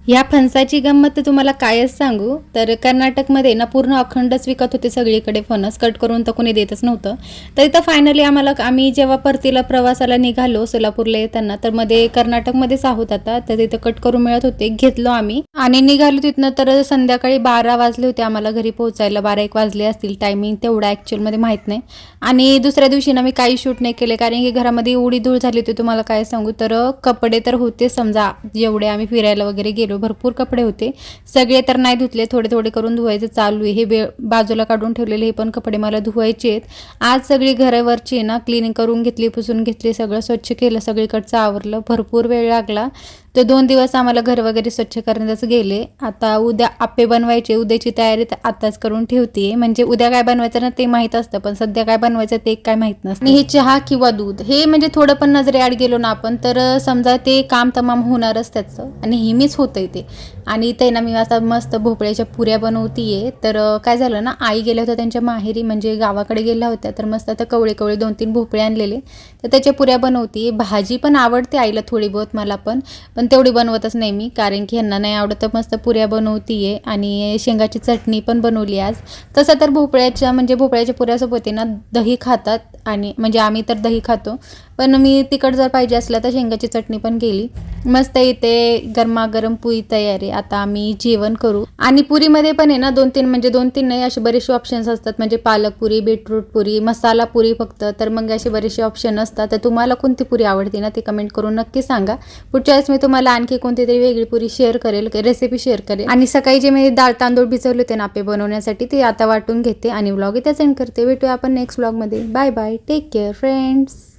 ह्या फणसाची गंमत तर तुम्हाला कायच सांगू. तर कर्नाटकमध्ये ना पूर्ण अखंडच विकत होते सगळीकडे फणस, कट करून तर कोणी देतच नव्हतं. तर इथं फायनली आम्ही जेव्हा परतीला प्रवासाला निघालो सोलापूरला येताना, तर मध्ये कर्नाटकमध्येच आहोत आता, तर तिथं कट करून मिळत होते, घेतलो आम्ही आणि निघालो तिथनं. तर संध्याकाळी 12 वाजले होते आम्हाला घरी पोहोचायला, 12-1 वाजले असतील, टायमिंग तेवढा ॲक्च्युअलमध्ये माहीत नाही. आणि दुसऱ्या दिवशी ना मी काही शूट नाही केले, कारण की घरामध्ये एवढी धूळ झाली होती तुम्हाला काय सांगू. तर कपडे तर होते समजा, जेवढे आम्ही फिरायला वगैरे गेलो भरपूर कपडे होते, सगळे तर नाही धुतले, थोडे थोडे करून धुवायचं चालू आहे. हे बाजूला काढून ठेवलेले हे पण कपडे मला धुवायचे आहेत. आज सगळी घरावरची ना क्लिनिंग करून घेतली, पुसून घेतली, सगळं स्वच्छ केलं, सगळीकडचं आवरलं. भरपूर वेळ लागला. तर 2 दिवस आम्हाला घर वगैरे स्वच्छ करण्यातच गेले. आता उद्या आप्पे बनवायचे, उद्याची तयारी तर आताच करून ठेवते. म्हणजे उद्या काय बनवायचं ना ते माहीत असतं, पण सध्या काय बनवायचं ते काय माहीत नसतं. आणि हे चहा किंवा दूध हे म्हणजे थोडं पण नजरे आड गेलो ना आपण, तर समजा ते काम तमाम होणारच त्याचं, आणि नेहमीच होतंय ते. आणि ते ना मी आता मस्त भोपळ्याच्या पुऱ्या बनवतीये. तर काय झालं ना, आई गेल्या होत्या त्यांच्या माहेरी, म्हणजे गावाकडे गेल्या होत्या, तर मस्त आता कवळे कवळे 2-3 भोपळे आणलेले, तर त्याच्या पुऱ्या बनवते. भाजी पण आवडते आईला थोडी बहुत, मला पण तेवढी बनवतच नाही मी, कारण की ह्यांना नाही आवडत. तर मस्त पुऱ्या बनवतीये आणि शेंगाची चटणी पण बनवली आज. तसं तर भोपळ्याच्या पुऱ्यासोबत ना दही खातात, आणि म्हणजे आम्ही तर दही खातो, पण मी तिखट जर पाहिजे असलं तर शेंगाची चटणी पण केली. मस्त इथे गरमागरम पुरी तयार आहे. आता आम्ही जेवण करू. आणि पुरीमध्ये पण आहे ना 2-3, म्हणजे 2-3 नाही, असे बरेचसे ऑप्शन्स असतात, म्हणजे पालक पुरी, बीटरूट पुरी, मसाला पुरी फक्त, तर मग असे बरेचसे ऑप्शन असतात. तर तुम्हाला कोणती पुरी आवडते ना ते कमेंट करून नक्की सांगा. पुढच्या वेळेस मी तुम्हाला आणखी कोणती तरी वेगळी पुरी शेअर करेल, रेसिपी शेअर करेल. आणि सकाळी जे मी डाळ तांदूळ भिजवले होते ना आप्पे बनवण्यासाठी, ते आता वाटून घेते आणि व्लॉग इथे सेंड करते. भेटूया आपण नेक्स्ट व्लॉगमध्ये. Bye bye, take care friends.